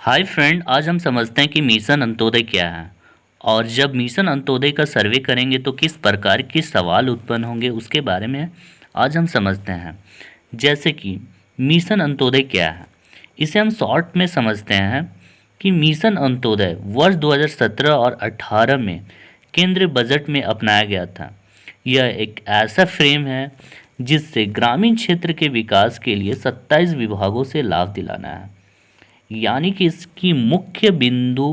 Hi friend, आज हम समझते हैं कि मिशन अंत्योदय क्या है। और जब मिशन अंत्योदय का सर्वे करेंगे तो किस प्रकार के सवाल उत्पन्न होंगे उसके बारे में आज हम समझते हैं। जैसे कि मिशन अंत्योदय क्या है, इसे हम शॉर्ट में समझते हैं कि मिशन अंत्योदय वर्ष 2017 और 18 में केंद्रीय बजट में अपनाया गया था। यह एक ऐसा फ्रेम है जिससे ग्रामीण क्षेत्र के विकास के लिए 27 विभागों से लाभ दिलाना है। यानी कि इसकी मुख्य बिंदु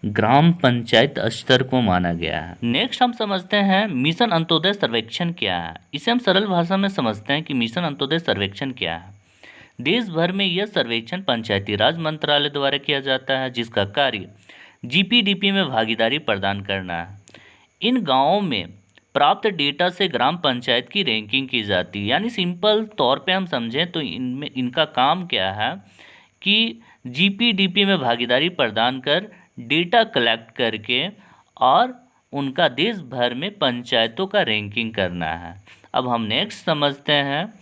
ग्राम पंचायत स्तर को माना गया है। नेक्स्ट हम समझते हैं मिशन अंत्योदय सर्वेक्षण क्या है। इसे हम सरल भाषा में समझते हैं कि मिशन अंत्योदय सर्वेक्षण क्या है। देश भर में यह सर्वेक्षण पंचायती राज मंत्रालय द्वारा किया जाता है, जिसका कार्य जीपीडीपी में भागीदारी प्रदान करना है। इन गांवों में प्राप्त डेटा से ग्राम पंचायत की रैंकिंग की जाती है। यानी सिंपल तौर पे हम समझें तो इनमें इनका काम क्या है कि जीपीडीपी में भागीदारी प्रदान कर डेटा कलेक्ट करके और उनका देश भर में पंचायतों का रैंकिंग करना है। अब हम नेक्स्ट समझते हैं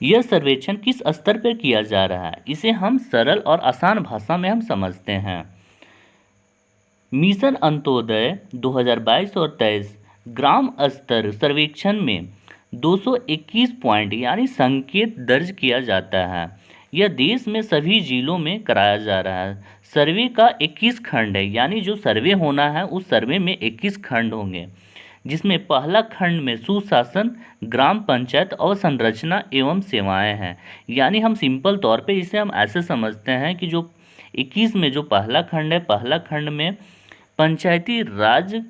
यह सर्वेक्षण किस स्तर पर किया जा रहा है। इसे हम सरल और आसान भाषा में हम समझते हैं। मिशन अंत्योदय 2022 और 23 ग्राम स्तर सर्वेक्षण में 221 पॉइंट यानी संकेत दर्ज किया जाता है। यह देश में सभी जिलों में कराया जा रहा है। सर्वे का 21 खंड है, यानी जो सर्वे होना है उस सर्वे में 21 खंड होंगे, जिसमें पहला खंड में सुशासन, ग्राम पंचायत और संरचना एवं सेवाएं हैं। यानी हम सिंपल तौर पे इसे हम ऐसे समझते हैं कि जो 21 में जो पहला खंड है, पहला खंड में पंचायती राज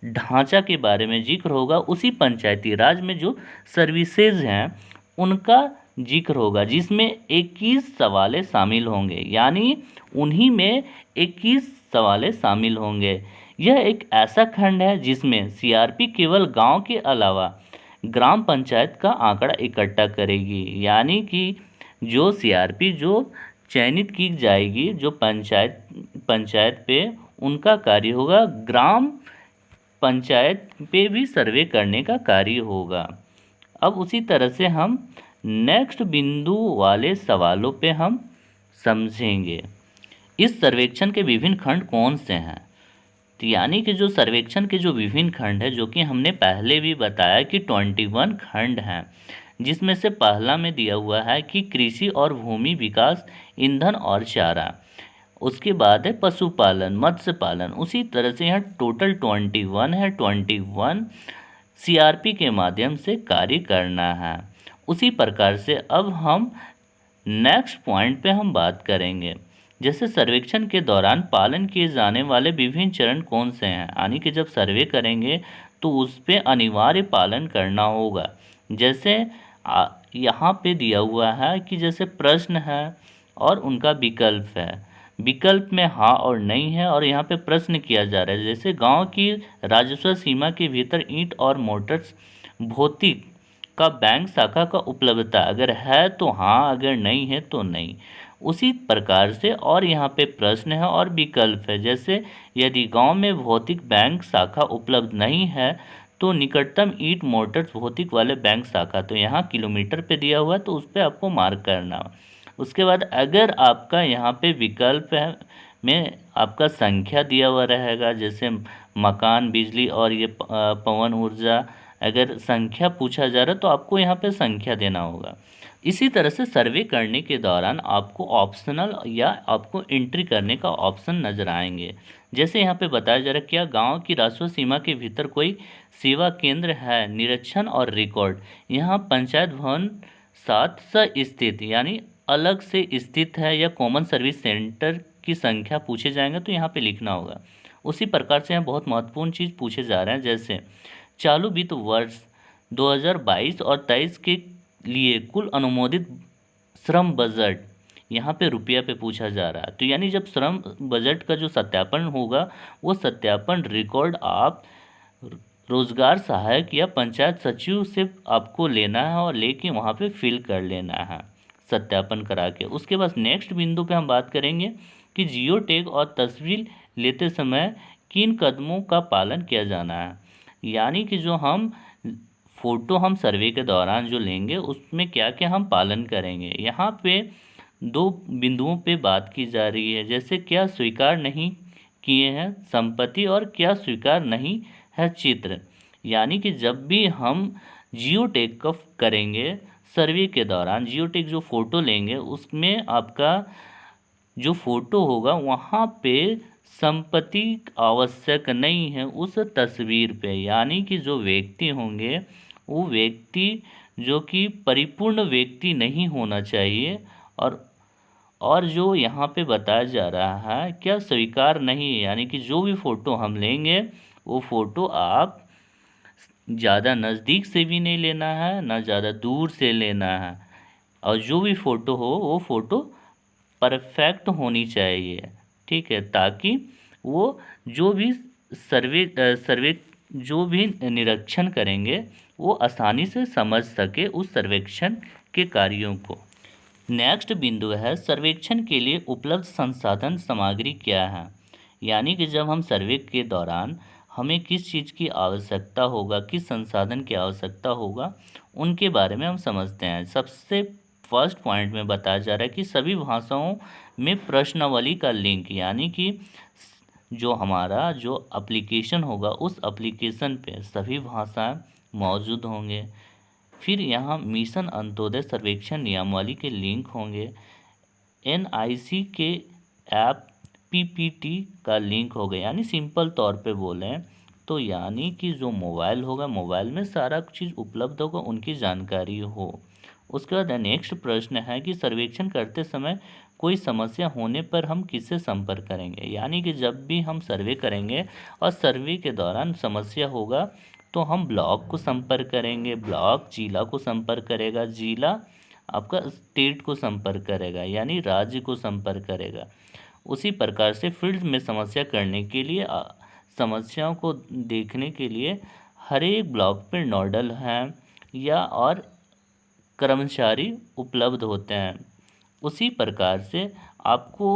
ढांचा के बारे में जिक्र होगा। उसी पंचायती राज में जो सर्विसेज हैं उनका जिक्र होगा, जिसमें 21 सवाले शामिल होंगे। यानी उन्हीं में 21 सवाले शामिल होंगे। यह एक ऐसा खंड है जिसमें सीआरपी केवल गांव के अलावा ग्राम पंचायत का आंकड़ा इकट्ठा करेगी। यानी कि जो सीआरपी जो चयनित की जाएगी जो पंचायत पे, उनका कार्य होगा ग्राम पंचायत पे भी सर्वे करने का कार्य होगा। अब उसी तरह से हम नेक्स्ट बिंदु वाले सवालों पे हम समझेंगे इस सर्वेक्षण के विभिन्न खंड कौन से हैं। तो यानी कि जो सर्वेक्षण के जो विभिन्न खंड है, जो कि हमने पहले भी बताया कि 21 खंड हैं, जिसमें से पहला में दिया हुआ है कि कृषि और भूमि विकास, ईंधन और चारा। उसके बाद है पशुपालन, मत्स्य पालन। उसी तरह से यहाँ टोटल 21 है। 21 सीआरपी के माध्यम से कार्य करना है। उसी प्रकार से अब हम नेक्स्ट पॉइंट पे हम बात करेंगे। जैसे सर्वेक्षण के दौरान पालन किए जाने वाले विभिन्न चरण कौन से हैं। यानी कि जब सर्वे करेंगे तो उस पे अनिवार्य पालन करना होगा। जैसे यहाँ पे दिया हुआ है कि जैसे प्रश्न है और उनका विकल्प है। विकल्प में हाँ और नहीं है, और यहाँ पे प्रश्न किया जा रहा है जैसे गांव की राजस्व सीमा के भीतर ईंट और मोटर्स भौतिक का बैंक शाखा का उपलब्धता अगर है तो हाँ, अगर नहीं है तो नहीं। उसी प्रकार से और यहाँ पे प्रश्न है और विकल्प है। जैसे यदि गांव में भौतिक बैंक शाखा उपलब्ध नहीं है तो निकटतम ईंट मोटर्स भौतिक वाले बैंक शाखा, तो यहाँ किलोमीटर पे दिया हुआ है तो उस पर आपको मार्क करना। उसके बाद अगर आपका यहाँ पे विकल्प है में आपका संख्या दिया हुआ रहेगा, जैसे मकान, बिजली और ये पवन ऊर्जा, अगर संख्या पूछा जा रहा है तो आपको यहाँ पे संख्या देना होगा। इसी तरह से सर्वे करने के दौरान आपको ऑप्शनल या आपको एंट्री करने का ऑप्शन नजर आएंगे। जैसे यहाँ पे बताया जा रहा है क्या गांव की राजस्व सीमा के भीतर कोई सेवा केंद्र है, निरीक्षण और रिकॉर्ड। यहाँ पंचायत भवन साथ स्थित यानी अलग से स्थित है या कॉमन सर्विस सेंटर की संख्या पूछे जाएंगे तो यहाँ पे लिखना होगा। उसी प्रकार से यहाँ बहुत महत्वपूर्ण चीज़ पूछे जा रहे हैं, जैसे चालू वित्त वर्ष 2022 और 23 के लिए कुल अनुमोदित श्रम बजट, यहाँ पे रुपया पे पूछा जा रहा है। तो यानी जब श्रम बजट का जो सत्यापन होगा वो सत्यापन रिकॉर्ड आप रोजगार सहायक या पंचायत सचिव से आपको लेना है और लेके वहाँ पे फिल कर लेना है सत्यापन करा के। उसके बाद नेक्स्ट बिंदु पे हम बात करेंगे कि जियो टैग और तस्वीर लेते समय किन कदमों का पालन किया जाना है। यानी कि जो हम फ़ोटो हम सर्वे के दौरान जो लेंगे उसमें क्या क्या हम पालन करेंगे। यहाँ पे दो बिंदुओं पे बात की जा रही है, जैसे क्या स्वीकार नहीं किए हैं संपत्ति और क्या स्वीकार नहीं है चित्र। यानी कि जब भी हम जियो टैग का करेंगे सर्वे के दौरान, जियो टैग जो फ़ोटो लेंगे उसमें आपका जो फ़ोटो होगा वहाँ पे संपत्ति आवश्यक नहीं है उस तस्वीर पे। यानी कि जो व्यक्ति होंगे वो व्यक्ति जो कि परिपूर्ण व्यक्ति नहीं होना चाहिए। और जो यहाँ पे बताया जा रहा है क्या स्वीकार नहीं है, यानी कि जो भी फ़ोटो हम लेंगे वो फ़ोटो आप ज़्यादा नज़दीक से भी नहीं लेना है ना ज़्यादा दूर से लेना है, और जो भी फ़ोटो हो वो फ़ोटो परफेक्ट होनी चाहिए। ठीक है, ताकि वो जो भी सर्वे जो भी निरीक्षण करेंगे वो आसानी से समझ सके उस सर्वेक्षण के कार्यों को। नेक्स्ट बिंदु है सर्वेक्षण के लिए उपलब्ध संसाधन सामग्री क्या है। यानी कि जब हम सर्वे के दौरान हमें किस चीज़ की आवश्यकता होगा, किस संसाधन की आवश्यकता होगा, उनके बारे में हम समझते हैं। सबसे फर्स्ट पॉइंट में बताया जा रहा है कि सभी भाषाओं में प्रश्नावली का लिंक, यानी कि जो हमारा जो एप्लीकेशन होगा उस एप्लीकेशन पे सभी भाषाएं मौजूद होंगे। फिर यहाँ मिशन अंत्योदय सर्वेक्षण नियमावली के लिंक होंगे। एनआईसी के ऐप पीपीटी का लिंक होगा। यानी सिंपल तौर पे बोलें तो यानी कि जो मोबाइल होगा मोबाइल में सारा चीज़ उपलब्ध होगा, उनकी जानकारी हो। उसके बाद नेक्स्ट प्रश्न है कि सर्वेक्षण करते समय कोई समस्या होने पर हम किससे संपर्क करेंगे। यानी कि जब भी हम सर्वे करेंगे और सर्वे के दौरान समस्या होगा तो हम ब्लॉक को संपर्क करेंगे, ब्लॉक जिला को संपर्क करेगा, जिला आपका स्टेट को संपर्क करेगा यानी राज्य को संपर्क करेगा। उसी प्रकार से फील्ड में समस्या करने के लिए समस्याओं को देखने के लिए हर एक ब्लॉक पर नोडल हैं या और कर्मचारी उपलब्ध होते हैं। उसी प्रकार से आपको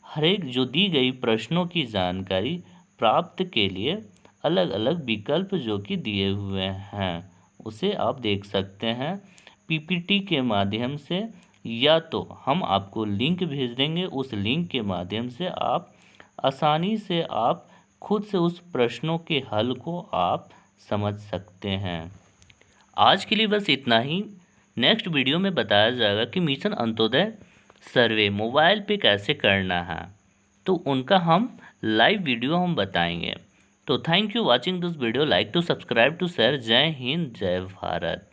हर एक जो दी गई प्रश्नों की जानकारी प्राप्त के लिए अलग अलग विकल्प जो कि दिए हुए हैं उसे आप देख सकते हैं पीपीटी के माध्यम से, या तो हम आपको लिंक भेज देंगे, उस लिंक के माध्यम से आप आसानी से आप खुद से उस प्रश्नों के हल को आप समझ सकते हैं। आज के लिए बस इतना ही। नेक्स्ट वीडियो में बताया जाएगा कि मिशन अंत्योदय सर्वे मोबाइल पे कैसे करना है, तो उनका हम लाइव वीडियो हम बताएंगे। तो thank you watching this video, like to subscribe to share. जय हिंद जय भारत।